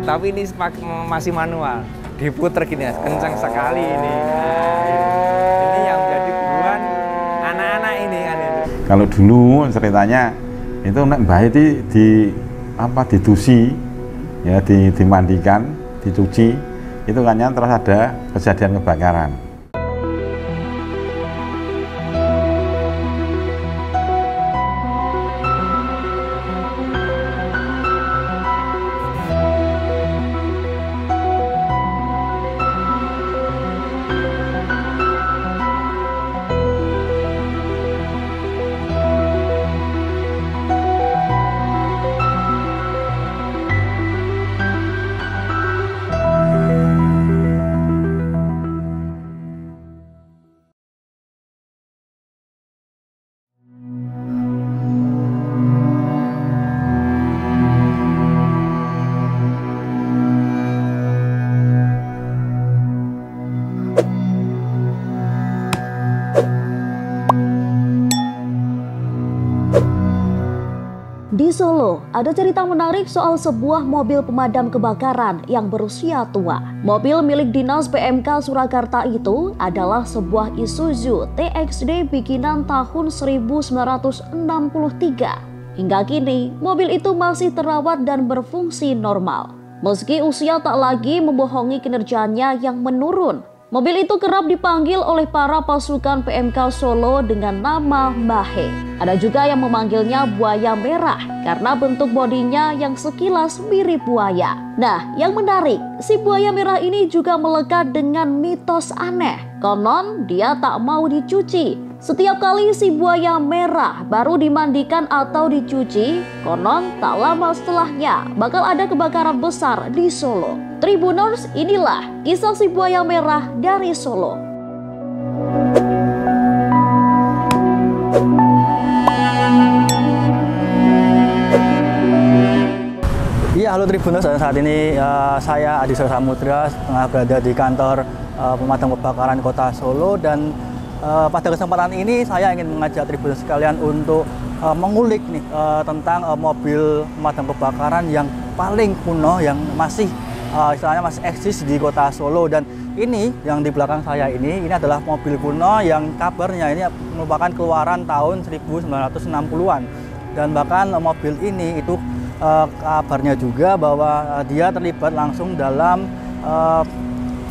tapi ini masih manual, diputer gini ya, kencang sekali ini. Nah, ini yang menjadi buruan anak-anak ini kan itu. Kalau dulu ceritanya itu nek mbah didusi ya, dimandikan, dicuci, itu kan terus ada kejadian kebakaran. Di Solo, ada cerita menarik soal sebuah mobil pemadam kebakaran yang berusia tua. Mobil milik Dinas PMK Surakarta itu adalah sebuah Isuzu TXD bikinan tahun 1963. Hingga kini, mobil itu masih terawat dan berfungsi normal. Meski usia tak lagi membohongi kinerjanya yang menurun, mobil itu kerap dipanggil oleh para pasukan PMK Solo dengan nama Mahe. Ada juga yang memanggilnya buaya merah karena bentuk bodinya yang sekilas mirip buaya. Nah, yang menarik, si buaya merah ini juga melekat dengan mitos aneh. Konon dia tak mau dicuci. Setiap kali si buaya merah baru dimandikan atau dicuci, konon tak lama setelahnya bakal ada kebakaran besar di Solo. Tribuners, inilah kisah si buaya merah dari Solo. Iya, halo Tribuners, saat ini saya Adi Samudra tengah berada di kantor pemadam kebakaran Kota Solo, dan pada kesempatan ini saya ingin mengajak Tribuners sekalian untuk mengulik nih tentang mobil pemadam kebakaran yang paling kuno yang masih istilahnya masih eksis di Kota Solo. Dan ini yang di belakang saya ini adalah mobil kuno yang kabarnya ini merupakan keluaran tahun 1960-an, dan bahkan mobil ini itu kabarnya juga bahwa dia terlibat langsung dalam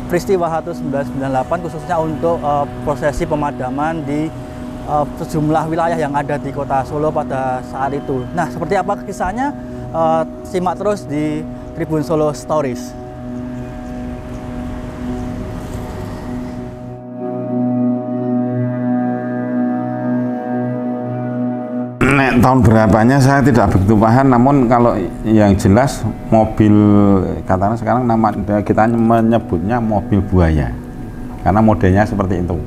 peristiwa 1998 khususnya untuk prosesi pemadaman di sejumlah wilayah yang ada di Kota Solo pada saat itu. Nah, seperti apa kisahnya? Simak terus di Tribun Solo Stories. Tahun berapanya saya tidak begitu paham, namun kalau yang jelas mobil, katanya sekarang nama kita menyebutnya mobil buaya karena modelnya seperti itu.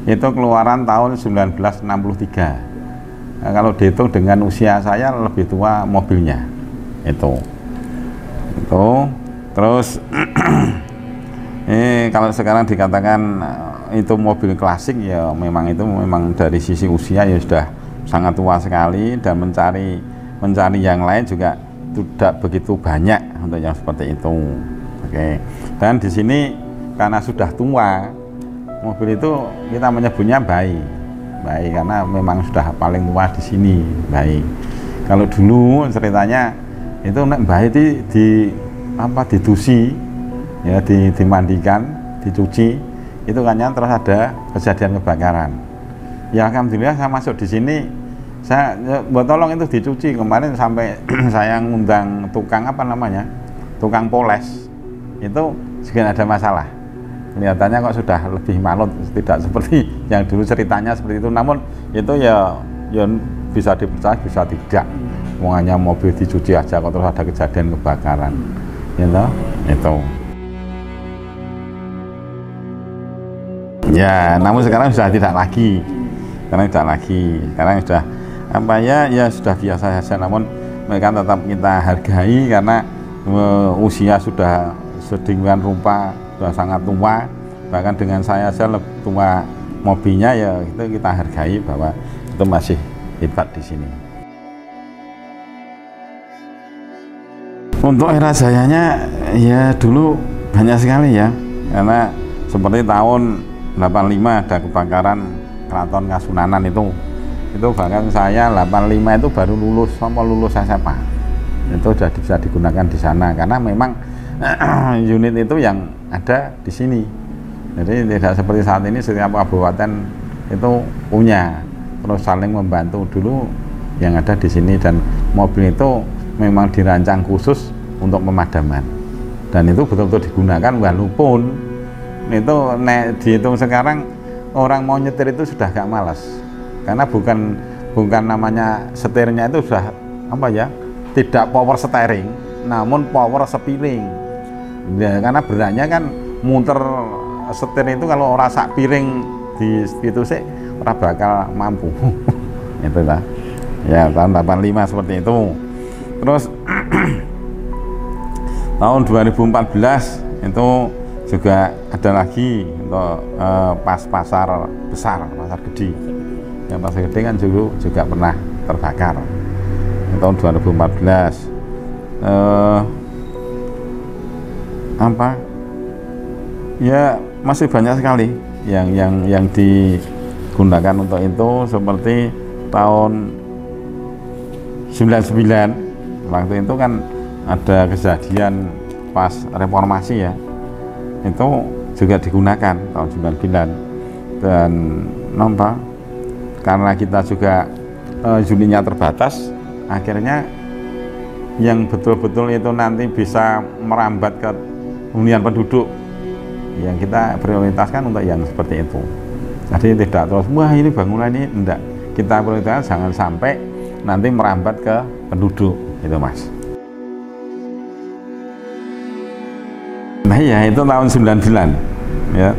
Itu keluaran tahun 1963. Nah, kalau dihitung dengan usia saya lebih tua mobilnya itu terus kalau sekarang dikatakan itu mobil klasik, ya memang itu memang dari sisi usia ya sudah sangat tua sekali, dan mencari yang lain juga tidak begitu banyak untuk yang seperti itu. Oke. Dan di sini karena sudah tua, mobil itu kita menyebutnya bayi karena memang sudah paling tua di sini, bayi. Kalau dulu ceritanya itu nek bayi didusi ya, dimandikan, dicuci, itu kan terus ada kejadian kebakaran. Ya alhamdulillah saya masuk di sini, saya buat tolong itu dicuci. Kemarin sampai saya ngundang tukang tukang poles, itu juga ada masalah. Kelihatannya kok sudah lebih manut, tidak seperti yang dulu ceritanya seperti itu. Namun itu ya bisa dipercaya, bisa tidak. Hanya mobil dicuci aja kok terus ada kejadian kebakaran, gitu. Itu. Ya, namun sekarang sudah tidak lagi. Sekarang sudah ya sudah biasa saja, namun mereka tetap kita hargai karena usia sudah sedemikian rupa, sudah sangat tua. Bahkan dengan saya lebih tua mobilnya, ya itu kita hargai bahwa itu masih hebat di sini. Untuk era jayanya ya dulu banyak sekali ya, karena seperti tahun 85 ada kebakaran Keraton Kasunanan itu bahkan saya 85 itu baru lulus SMA, itu sudah bisa digunakan di sana karena memang unit itu yang ada di sini. Jadi tidak seperti saat ini setiap kabupaten itu punya, terus saling membantu. Dulu yang ada di sini, dan mobil itu memang dirancang khusus untuk pemadaman, dan itu betul-betul digunakan walaupun itu dihitung sekarang orang mau nyetir itu sudah gak malas, karena bukan namanya setirnya itu sudah apa ya, tidak power steering namun power steering ya, karena beratnya kan muter setir itu kalau rasa piring di itu sih ora bakal mampu. Itulah ya, tahun 85 seperti itu. Terus tahun 2014 itu juga ada lagi untuk pasar besar, pasar gede. Yang pasar gede kan juga pernah terbakar tahun 2014. Apa ya, masih banyak sekali yang digunakan untuk itu, seperti tahun 99 waktu itu kan ada kejadian pas reformasi ya, itu juga digunakan tahun 99, dan nampak karena kita juga unitnya terbatas, akhirnya yang betul-betul itu nanti bisa merambat ke hunian penduduk, yang kita prioritaskan untuk yang seperti itu. Jadi tidak terus wah ini bangunan ini, enggak, kita prioritaskan jangan sampai nanti merambat ke penduduk, itu Mas. Nah ya, itu tahun 99 ya,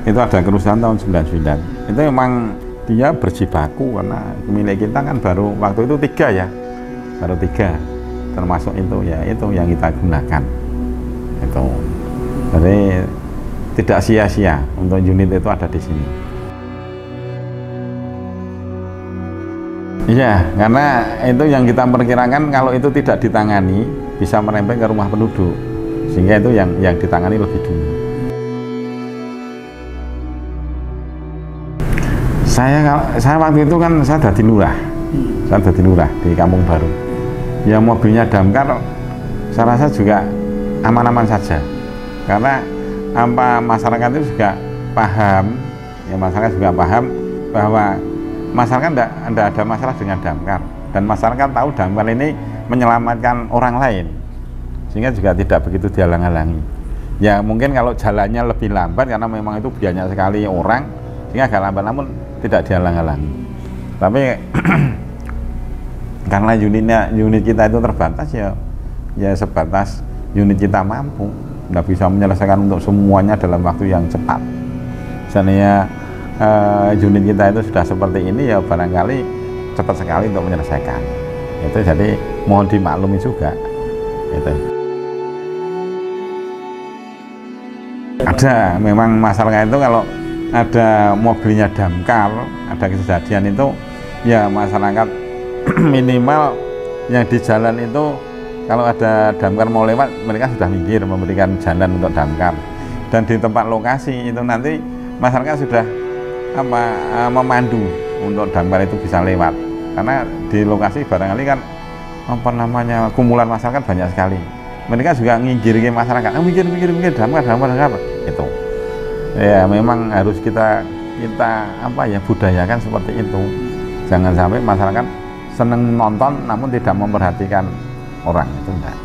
itu ada kerusuhan tahun 99. Itu memang dia berjibaku karena milik kita kan baru waktu itu 3 ya, baru 3, termasuk itu ya, itu yang kita gunakan itu. Jadi tidak sia-sia untuk unit itu ada di sini. Iya, karena itu yang kita perkirakan kalau itu tidak ditangani bisa merembet ke rumah penduduk, sehingga itu yang ditangani lebih dulu. Saya waktu itu kan saya jadi lurah di Kampung Baru. Ya mobilnya damkar, saya rasa juga aman-aman saja, karena masyarakat itu juga paham, ya masyarakat juga paham bahwa masyarakat tidak ada masalah dengan damkar, dan masyarakat tahu damkar ini menyelamatkan orang lain, sehingga juga tidak begitu dihalang-halangi. Ya mungkin kalau jalannya lebih lambat karena memang itu banyak sekali orang, sehingga agak lambat, namun tidak dihalang-halangi. Tapi karena unit kita itu terbatas, ya sebatas unit kita mampu, tidak bisa menyelesaikan untuk semuanya dalam waktu yang cepat. Misalnya unit kita itu sudah seperti ini, ya barangkali cepat sekali untuk menyelesaikan itu, jadi mohon dimaklumi juga itu. Ada memang masalah itu, kalau ada mobilnya damkar, ada kejadian itu ya masyarakat minimal yang di jalan itu kalau ada damkar mau lewat, mereka sudah minggir memberikan jalan untuk damkar, dan di tempat lokasi itu nanti masyarakat sudah memandu untuk damkar itu bisa lewat, karena di lokasi barangkali kan kumpulan masyarakat banyak sekali, mereka juga nginggir masyarakat, minggir damkar itu. Ya memang harus kita budayakan seperti itu, jangan sampai masyarakat seneng nonton namun tidak memperhatikan orang, itu enggak.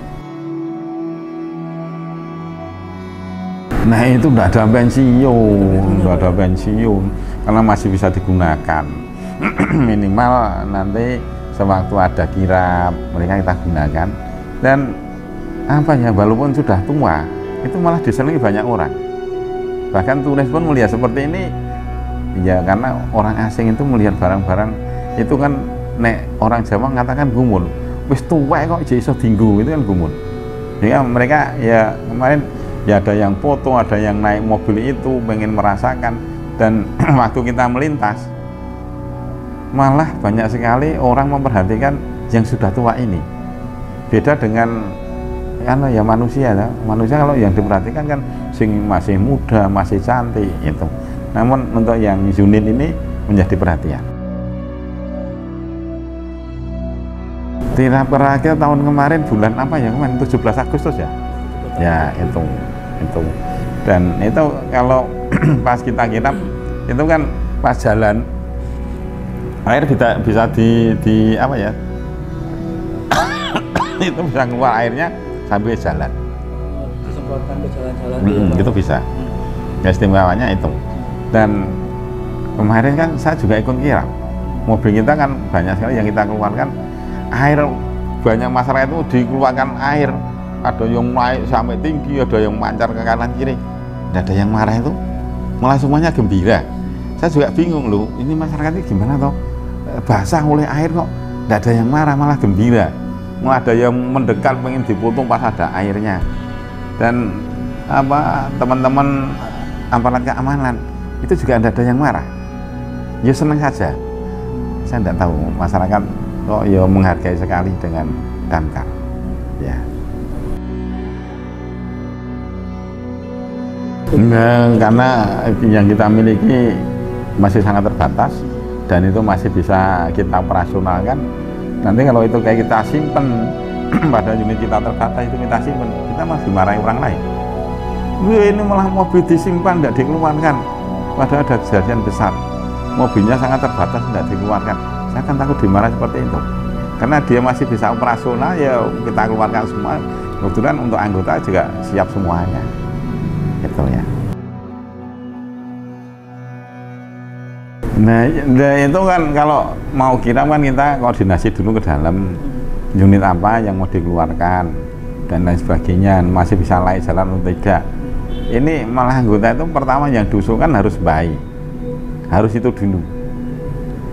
Nah itu enggak ada pensiun, karena masih bisa digunakan. Minimal nanti sewaktu ada kirap mereka kita gunakan, dan walaupun sudah tua itu malah disenangi banyak orang, bahkan turis pun melihat seperti ini ya, karena orang asing itu melihat barang-barang itu kan, orang Jawa mengatakan gumun, wis tuwek kok iso dinggo, itu kan gumun. Sehingga mereka ya kemarin ya ada yang foto, ada yang naik mobil itu pengen merasakan, dan waktu kita melintas malah banyak sekali orang memperhatikan yang sudah tua ini. Beda dengan kan ya manusia ya. Manusia kalau yang diperhatikan kan sing masih muda, masih cantik itu. Namun untuk yang unit ini menjadi perhatian. Terakhir tahun kemarin bulan apa ya kemarin 17 Agustus ya. Ya itu. Dan itu kalau pas kita kirap itu kan pas jalan air bisa di apa ya? Itu bisa keluar airnya sambil jalan. Disemprotkan ke jalan-jalan. Itu bisa. Ya istimewanya itu. Dan kemarin kan saya juga ikut kirap. Mobil kita kan banyak sekali yang kita keluarkan air, banyak masyarakat itu dikeluarkan air. Ada yang naik sampai tinggi, ada yang mancar ke kanan kiri. Tidak ada yang marah itu, malah semuanya gembira. Saya juga bingung loh, ini masyarakat ini gimana toh? Basah oleh air kok, tidak ada yang marah, malah gembira. Malah ada yang mendekat pengen dipotong pas ada airnya. Dan teman-teman aparat keamanan itu juga tidak ada yang marah. Ya senang saja. Saya tidak tahu masyarakat kok ya menghargai sekali dengan damkar. Ya. Karena yang kita miliki masih sangat terbatas dan itu masih bisa kita operasionalkan. Nanti kalau itu kayak kita simpen pada unit kita terbatas itu kita simpen, kita masih marahi orang lain. Ini malah mobil disimpan tidak dikeluarkan, padahal ada kejadian besar. Mobilnya sangat terbatas tidak dikeluarkan. Saya kan takut dimarahi seperti itu. Karena dia masih bisa operasional ya kita keluarkan semua. Kebetulan untuk anggota juga siap semuanya. Gitu ya. Nah itu kan kalau mau kiram kan kita koordinasi dulu ke dalam unit apa yang mau dikeluarkan dan lain sebagainya, masih bisa layak jalan atau tidak. Ini malah anggota itu pertama yang diusulkan harus baik, harus itu dulu.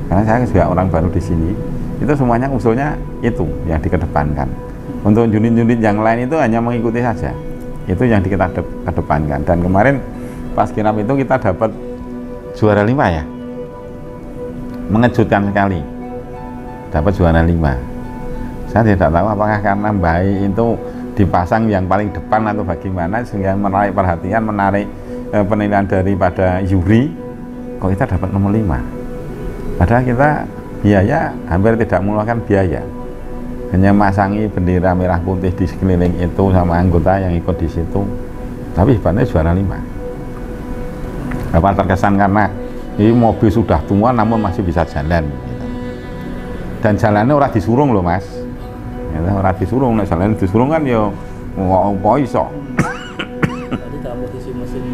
Karena saya juga orang baru di sini, itu semuanya usulnya itu yang dikedepankan. Untuk unit-unit yang lain itu hanya mengikuti saja, itu yang kita kedepankan. Dan kemarin pas kiram itu kita dapat juara 5 ya. Mengejutkan sekali dapat juara 5. Saya tidak tahu apakah karena baik itu dipasang yang paling depan atau bagaimana sehingga menarik perhatian, menarik penilaian daripada juri, kok kita dapat nomor 5. Padahal kita biaya hampir tidak mengeluarkan biaya, hanya masangi bendera merah putih di sekeliling itu sama anggota yang ikut di situ, tapi hebatnya juara 5. Apa terkesan karena ini mobil sudah tua namun masih bisa jalan gitu. Dan jalannya orang disurung loh mas ya, orang disurung, nah jalan disurung kan ya nggak iso. Jadi dalam posisi mesin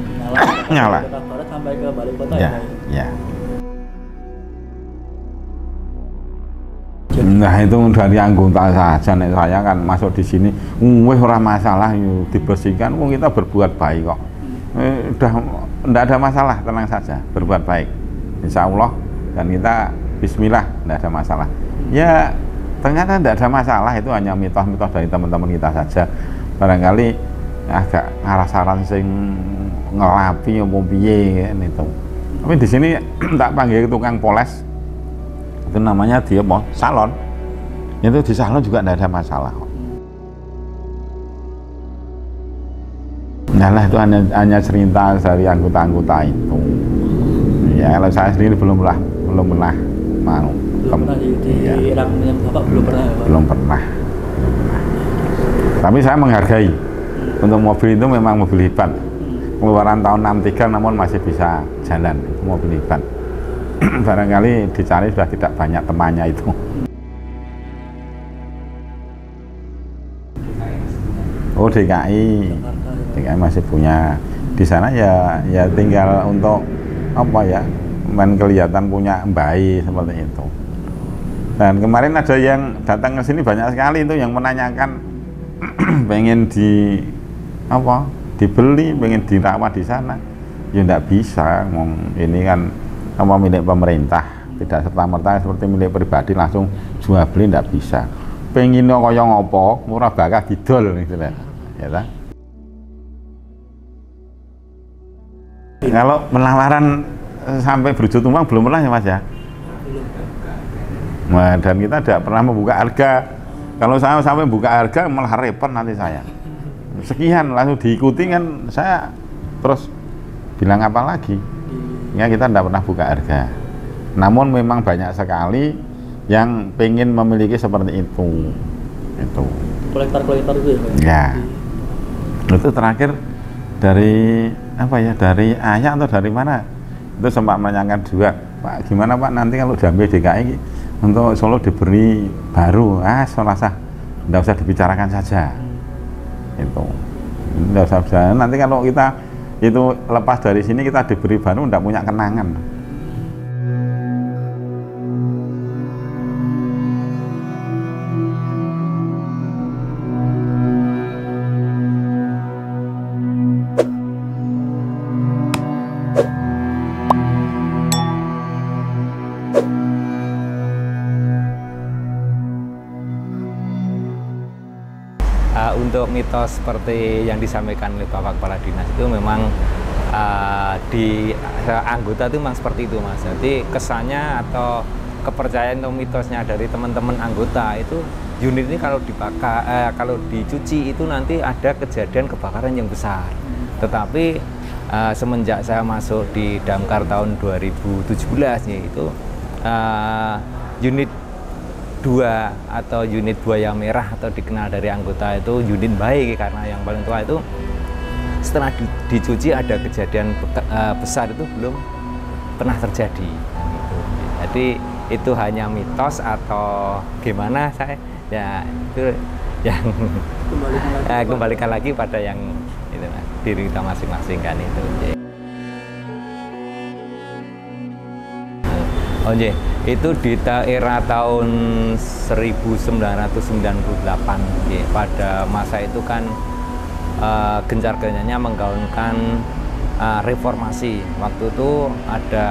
nyala Kota Barat sampai ke balik kota ya, ya. Nah itu dari anggota saja, nek saya kan masuk di sini, wih ora masalah yuk, dibersihkan, kita berbuat baik kok. Udah tidak ada masalah, tenang saja, berbuat baik insya Allah, dan kita bismillah, tidak ada masalah. Ya ternyata tidak ada masalah, itu hanya mitos-mitos dari teman-teman kita saja, barangkali agak ngaras-aran sing ngelapi apa piye itu. Tapi di sini tak panggil tukang poles, itu namanya dia mau salon, itu di salon juga tidak ada masalah. Nah lah itu hanya cerita dari anggota-anggota itu. Ya kalau saya sendiri belum pernah mau. Belum pernah di rangkaian Bapak belum pernah ya Pak? Belum pernah. Tapi saya menghargai. Untuk mobil itu memang mobil hebat. Keluaran tahun 63 namun masih bisa jalan. Itu mobil hebat. Barangkali dicari sudah tidak banyak temannya itu. Oh DKI. DKI masih punya. Di sana ya tinggal untuk apa ya, main kelihatan punya bayi seperti itu. Dan kemarin ada yang datang ke sini banyak sekali itu yang menanyakan pengen dibeli, pengen dirawat di sana. Ya enggak bisa, ini kan apa milik pemerintah, tidak serta-merta seperti milik pribadi langsung jual beli, enggak bisa. Pengen kaya ngopo, murah bakal didol gitu ya. Ya kalau penawaran sampai berjuta uang belum pernah ya mas ya. Nah, dan kita tidak pernah membuka harga. Kalau saya sampai buka harga malah repot nanti saya. sekian langsung diikuti kan, saya terus bilang apa lagi ya, kita tidak pernah buka harga. Namun memang banyak sekali yang pengen memiliki seperti itu kolektor itu ya. Itu terakhir dari apa ya, dari ayah atau dari mana itu sempat menanyakan juga, Pak gimana Pak nanti kalau diambil DKI untuk Solo diberi baru, saya rasa tidak usah dibicarakan saja. Itu tidak usah, nanti kalau kita itu lepas dari sini kita diberi baru tidak punya kenangan. Untuk mitos seperti yang disampaikan oleh Bapak Kepala Dinas itu memang di anggota itu memang seperti itu Mas. Jadi kesannya atau kepercayaan atau mitosnya dari teman-teman anggota itu, unit ini kalau dibakar, kalau dicuci itu nanti ada kejadian kebakaran yang besar. Tetapi semenjak saya masuk di Damkar tahun 2017 yaitu unit 2 atau unit buaya merah atau dikenal dari anggota itu unit baik, karena yang paling tua itu setelah dicuci ada kejadian besar itu belum pernah terjadi gitu. Jadi itu hanya mitos atau gimana, saya ya itu yang kembalikan lagi pada yang itu, diri kita masing-masing kan itu. Oh iya, itu di era tahun 1998 ya, pada masa itu kan gencar-gencarnya menggaungkan reformasi. Waktu itu ada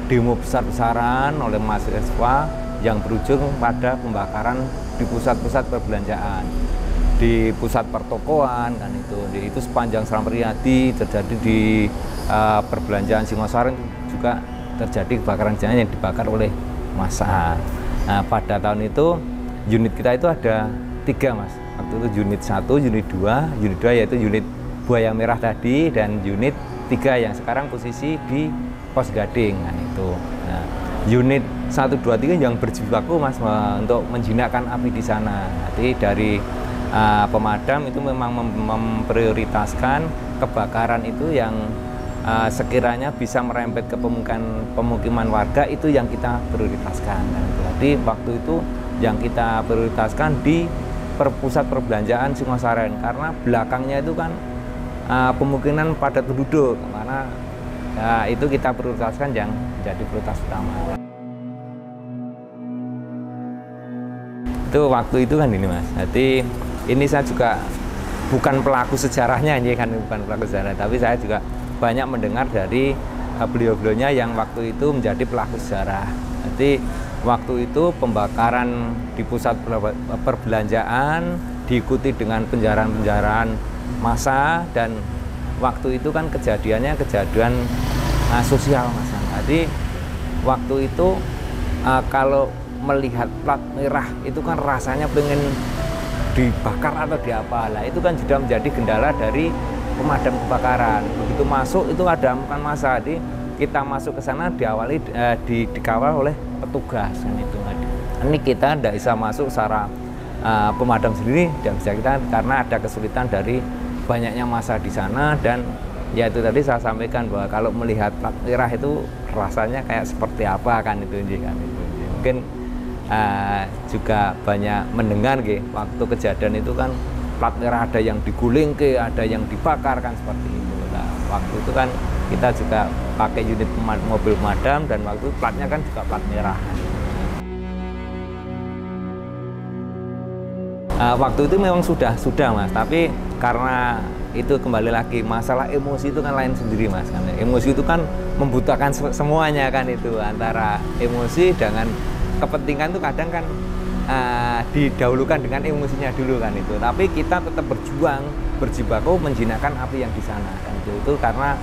demo besar-besaran oleh mahasiswa yang berujung pada pembakaran di pusat-pusat perbelanjaan, di pusat pertokoan kan itu sepanjang Selamat Riyadi terjadi di perbelanjaan Singosari juga terjadi kebakaran yang dibakar oleh massa. Nah, pada tahun itu unit kita itu ada 3 Mas. Waktu itu unit 1, unit 2, unit 2 yaitu unit buaya merah tadi, dan unit 3 yang sekarang posisi di Pos Gading kan itu. Nah, unit 1, 2, 3 yang berjibaku Mas untuk menjinakkan api di sana. Nanti dari pemadam itu memang memprioritaskan kebakaran itu yang sekiranya bisa merembet ke pemukiman warga, itu yang kita prioritaskan. Jadi waktu itu yang kita prioritaskan di pusat perbelanjaan Singosari, karena belakangnya itu kan pemukiman padat penduduk, karena itu kita prioritaskan yang jadi prioritas utama. Itu waktu itu kan ini Mas. Jadi ini saya juga bukan pelaku sejarahnya, ini kan bukan pelaku sejarah, tapi saya juga banyak mendengar dari beliau-beliaunya yang waktu itu menjadi pelaku sejarah. Jadi waktu itu pembakaran di pusat perbelanjaan diikuti dengan penjarahan-penjarahan massa, dan waktu itu kan kejadiannya kejadian sosial Mas. Jadi waktu itu kalau melihat plat merah itu kan rasanya pengen dibakar atau diapa lah, itu kan sudah menjadi kendala dari pemadam kebakaran. Begitu masuk itu ada amukan massa, jadi kita masuk ke sana diawali dikawal oleh petugas kan itu. Ini kita tidak bisa masuk secara pemadam sendiri, dan bisa kita karena ada kesulitan dari banyaknya massa di sana. Dan ya itu tadi saya sampaikan bahwa kalau melihat plat merah itu rasanya kayak seperti apa kan itu kan itu. Mungkin juga banyak mendengar waktu kejadian itu kan plat merah ada yang diguling ada yang dibakar kan seperti itu. Nah, waktu itu kan kita juga pakai unit mobil pemadam, dan waktu itu platnya kan juga plat merah. Waktu itu memang sudah Mas, tapi karena itu kembali lagi masalah emosi itu kan lain sendiri Mas. Karena emosi itu kan membutuhkan semuanya kan itu, antara emosi dengan kepentingan itu kadang kan didahulukan dengan emosinya dulu kan itu. Tapi kita tetap berjibaku menjinakkan api yang di sana kan itu karena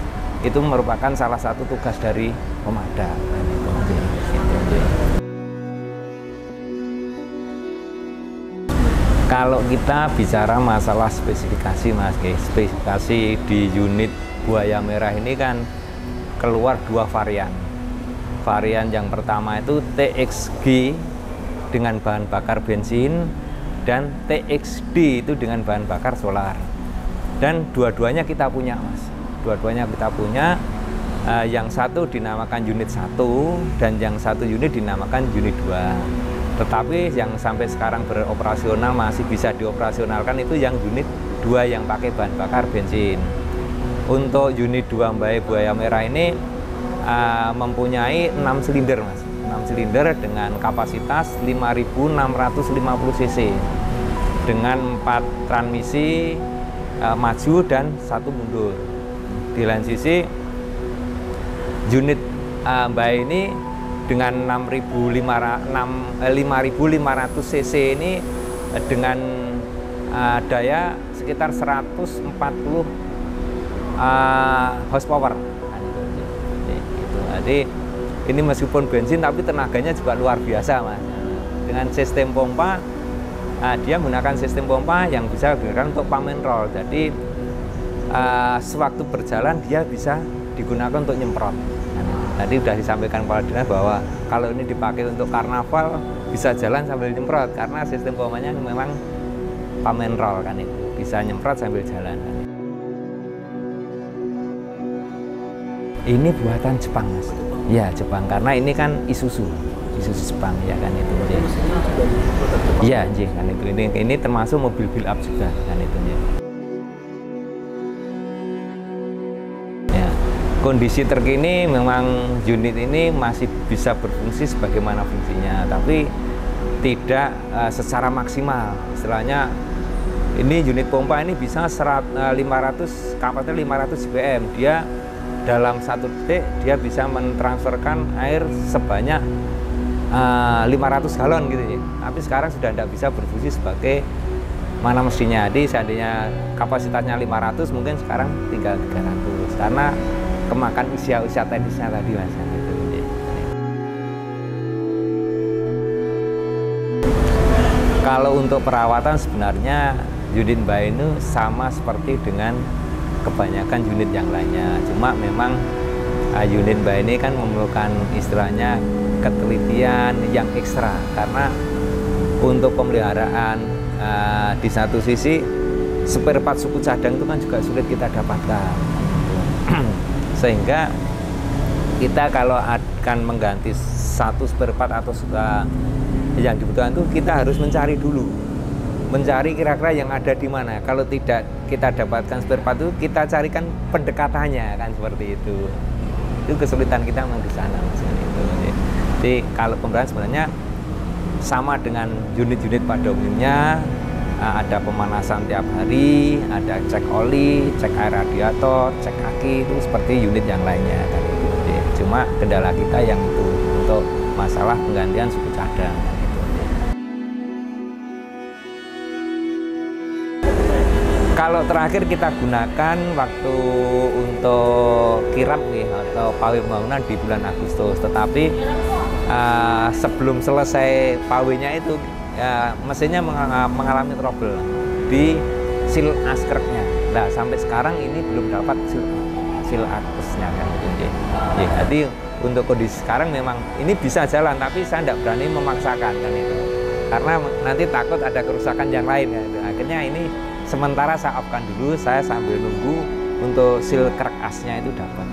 itu merupakan salah satu tugas dari pemadam kan itu. Kalau kita bicara masalah spesifikasi Mas, spesifikasi di unit buaya merah ini kan keluar 2 varian. Varian yang pertama itu TXG dengan bahan bakar bensin dan TXD itu dengan bahan bakar solar. Dan dua-duanya kita punya Mas. Dua-duanya kita punya. Yang satu dinamakan unit 1 dan yang satu unit dinamakan unit 2. Tetapi yang sampai sekarang beroperasional masih bisa dioperasionalkan itu yang unit 2 yang pakai bahan bakar bensin. Untuk unit 2 buaya merah ini mempunyai 6 silinder Mas. 6 silinder dengan kapasitas 5.650 cc dengan 4 transmisi maju dan 1 mundur. Di lain sisi unit Mbak ini dengan 5.500 cc ini dengan daya sekitar 140 horsepower. Jadi ini meskipun bensin tapi tenaganya juga luar biasa Mas. Dengan sistem pompa, dia menggunakan sistem pompa yang bisa digunakan untuk pump and roll. Jadi sewaktu berjalan dia bisa digunakan untuk nyemprot. Tadi sudah disampaikan Kepala Dinas bahwa kalau ini dipakai untuk karnaval bisa jalan sambil nyemprot karena sistem pompanya memang pump and roll kan itu, bisa nyemprot sambil jalan. Ini buatan Jepang Mas. Ya Jepang karena ini kan Isuzu Jepang ya kan itu. Iya kan itu. Ini termasuk mobil build up juga kan itu ya. Kondisi terkini memang unit ini masih bisa berfungsi sebagaimana fungsinya, tapi tidak secara maksimal. Istilahnya ini unit pompa ini bisa 500 kapasitas 500 cbm. Dia dalam 1 detik dia bisa mentransferkan air sebanyak 500 galon gitu ya. Tapi sekarang sudah tidak bisa berfungsi sebagai mana mestinya. Jadi seandainya kapasitasnya 500 mungkin sekarang tinggal 300 karena kemakan usia teknisnya tadi Mas gitu. Kalau untuk perawatan sebenarnya unit Mbak ini sama seperti dengan kebanyakan unit yang lainnya. Cuma memang unit Mbak ini kan memerlukan istilahnya ketelitian yang ekstra karena untuk pemeliharaan di satu sisi spare part suku cadang itu kan juga sulit kita dapatkan. Sehingga kita kalau akan mengganti satu spare part atau yang dibutuhkan itu kita harus mencari dulu, mencari kira-kira yang ada di mana. Kalau tidak kita dapatkan spare part itu kita carikan pendekatannya kan seperti itu. Itu kesulitan kita memang di sana Mas. Jadi kalau pemeliharaan sebenarnya sama dengan unit-unit pada umumnya. Ada pemanasan tiap hari, ada cek oli, cek air radiator, cek aki, itu seperti unit yang lainnya kan itu. Cuma kendala kita yang itu untuk masalah penggantian suku cadang kan itu. Kalau terakhir kita gunakan waktu untuk kirap nih atau pawe bangunan di bulan Agustus, tetapi sebelum selesai pawenya itu ya, mesinnya mengalami trouble di seal askreknya. Nah sampai sekarang ini belum dapat seal askreknya kan gitu. Jadi untuk kondisi sekarang memang ini bisa jalan, tapi saya tidak berani memaksakan kan itu, karena nanti takut ada kerusakan yang lain kan itu. Akhirnya ini sementara saya off-kan dulu, saya sambil nunggu untuk seal krek asnya itu dapat.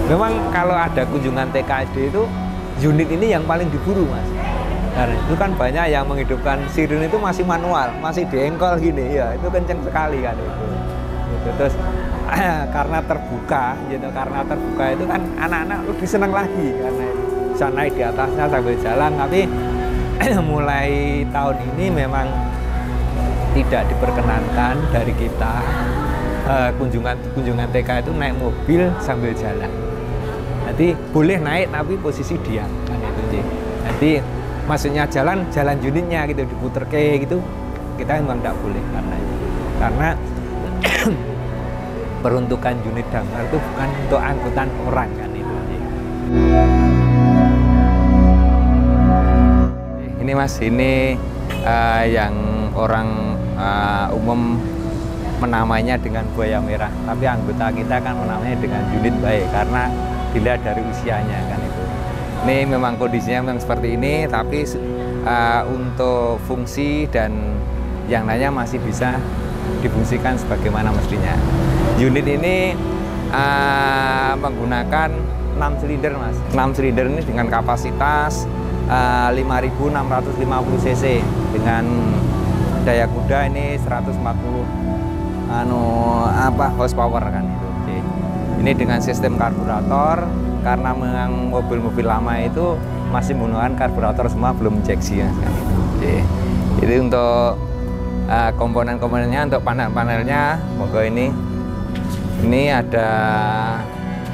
Memang kalau ada kunjungan TKSD itu unit ini yang paling diburu Mas. Karena itu kan banyak yang menghidupkan siren itu masih manual, masih diengkol gini ya, itu kenceng sekali kan itu. Terus karena terbuka gitu, itu kan anak-anak lebih senang lagi karena itu bisa naik di atasnya sambil jalan. Tapi mulai tahun ini memang tidak diperkenankan dari kita kunjungan TK itu naik mobil sambil jalan. Jadi boleh naik tapi posisi diam kan itu. Jadi maksudnya jalan unitnya gitu diputer kayak gitu, kita memang tidak boleh karena itu. Karena peruntukan unit damkar itu bukan untuk angkutan orang kan itu. Mas, ini yang orang umum menamainya dengan buaya merah, tapi anggota kita kan menamainya dengan unit baik karena dilihat dari usianya kan itu. Ini memang kondisinya memang seperti ini, tapi untuk fungsi dan yang lainnya masih bisa difungsikan sebagaimana mestinya. Unit ini menggunakan 6 silinder Mas. 6 silinder ini dengan kapasitas 5.650 cc dengan daya kuda ini 140 horsepower kan itu. Oke. Ini dengan sistem karburator karena memang mobil-mobil lama itu masih menggunakan karburator semua, belum injeksi kan itu. Oke. Jadi untuk komponen-komponennya, untuk panel-panelnya, moga ini ada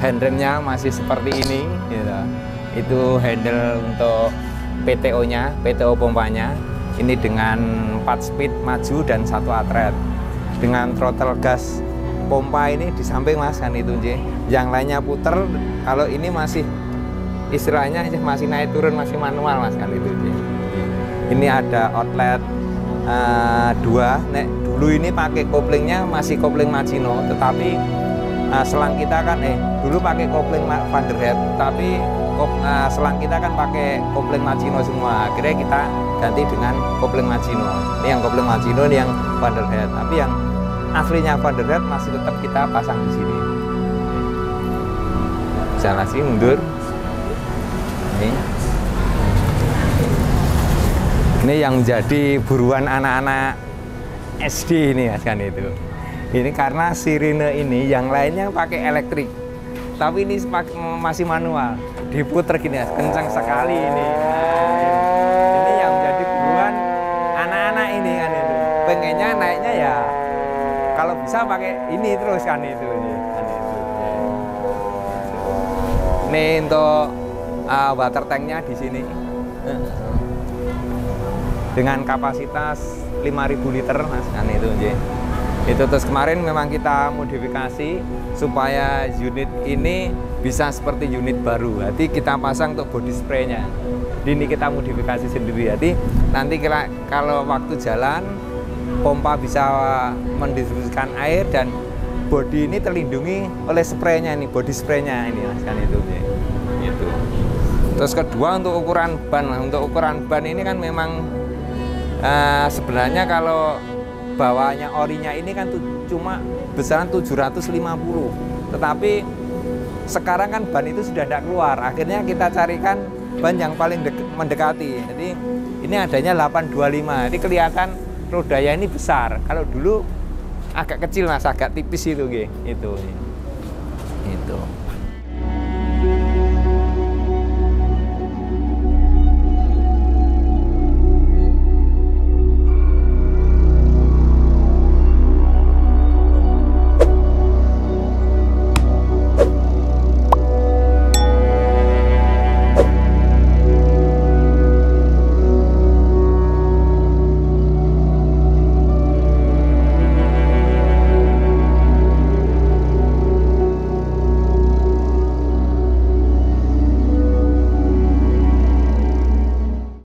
handremnya masih seperti ini gitu. Itu handle untuk PTO-nya, PTO pompanya ini dengan 4 speed maju dan 1 atret. Dengan throttle gas pompa ini di samping Mas kan itu J. Yang lainnya puter, kalau ini masih istilahnya masih naik turun, masih manual Mas kan itu J. Ini ada outlet 2. Nek dulu ini pakai koplingnya masih kopling Majino, tetapi selang kita kan dulu pakai kopling Vanderhead, tapi selang kita kan pakai kopling Majino semua. Akhirnya kita ganti dengan kopling Majino. Ini yang kopling Majino, ini yang Vanderhead. Tapi yang aslinya Vanderhead masih tetap kita pasang di sini. Jalan sih mundur. Ini yang menjadi buruan anak-anak SD ini kan itu. Ini karena sirine ini yang lainnya pakai elektrik, tapi ini masih manual. Diputer gini ya, kencang sekali ini. Ini yang menjadi buruan anak-anak ini kan itu. Pengennya naiknya ya kalau bisa pakai ini terus kan itu. Ini untuk water tanknya di sini dengan kapasitas 5.000 liter Mas kan itu. Itu terus kemarin memang kita modifikasi supaya unit ini bisa seperti unit baru. Jadi kita pasang untuk body spray-nya. Ini kita modifikasi sendiri. Jadi nanti kalau waktu jalan pompa bisa mendistribusikan air dan body ini terlindungi oleh spray-nya ini, body spray-nya ini Mas kan itu. Gitu. Terus kedua untuk ukuran ban. Untuk ukuran ban ini kan memang sebenarnya kalau bawahnya orinya ini kan cuma besaran 750, tetapi sekarang kan ban itu sudah tidak keluar, akhirnya kita carikan ban yang paling mendekati. Jadi ini adanya 825, jadi kelihatan rodanya ini besar. Kalau dulu agak kecil Mas, agak tipis itu gitu. Itu.